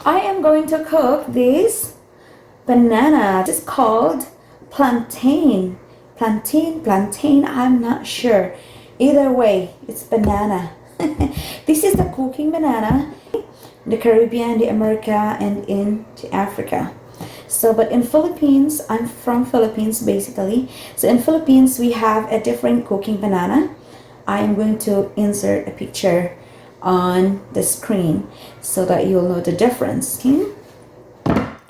I am going to cook this banana. It's called plantain. Plantain, I'm not sure. Either way, it's banana. This is the cooking banana in the Caribbean, the America, and in the Africa. So, but in Philippines, I'm from Philippines basically. So in Philippines, we have a different cooking banana. I am going to insert a picture on the screen so that you'll know the difference. Okay?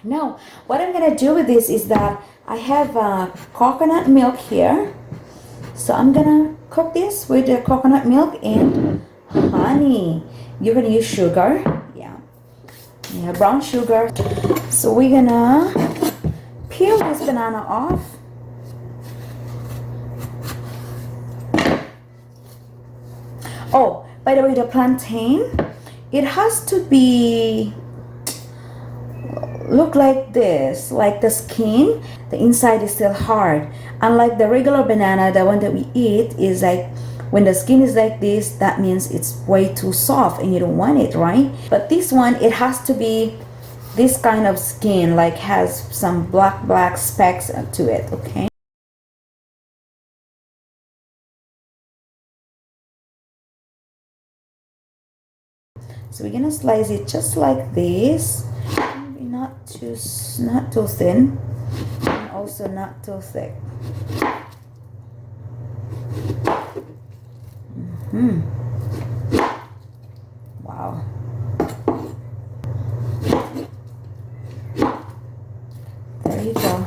Now, what I'm gonna do with this is that I have coconut milk here. So I'm gonna cook this with the coconut milk and honey. You're gonna use sugar. Yeah, brown sugar. So we're gonna peel this banana off. Oh, by the way, the plantain, it has to be look like this, like the skin, the inside is still hard. Unlike the regular banana, the one that we eat is like, when the skin is like this, that means it's way too soft and you don't want it, right? But this one, it has to be this kind of skin, like has some black specks to it, okay? So we're gonna slice it just like this. Maybe not too thin, and also not too thick. Wow. There you go.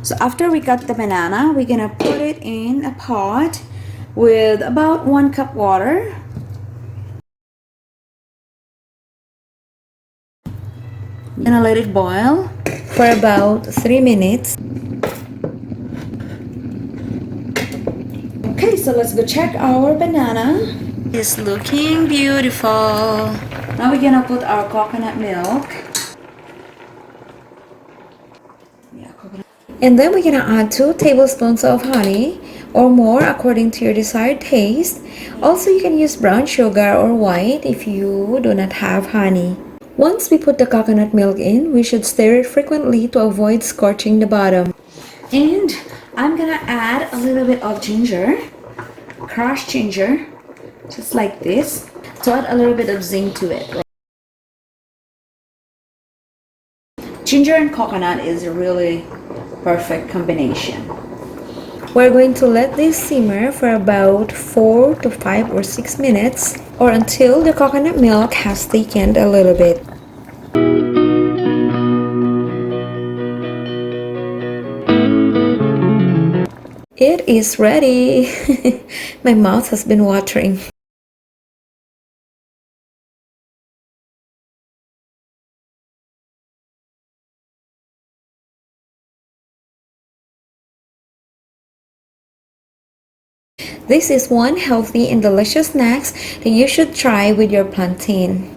So after we cut the banana, we're gonna put it in a pot with about 1 cup water. I'm gonna let it boil for about 3 minutes. Okay, so let's go check our banana. It's looking beautiful. Now we're gonna put our coconut milk. And then we're gonna add 2 tablespoons of honey or more according to your desired taste. Also, you can use brown sugar or white if you do not have honey. Once we put the coconut milk in, we should stir it frequently to avoid scorching the bottom. And I'm gonna add a little bit of ginger, crushed ginger, just like this, to add a little bit of zing to it. Ginger and coconut is a really perfect combination. We're going to let this simmer for about 4 to 5 or 6 minutes, or until the coconut milk has thickened a little bit. It is ready. My mouth has been watering. This is one healthy and delicious snack that you should try with your plantain.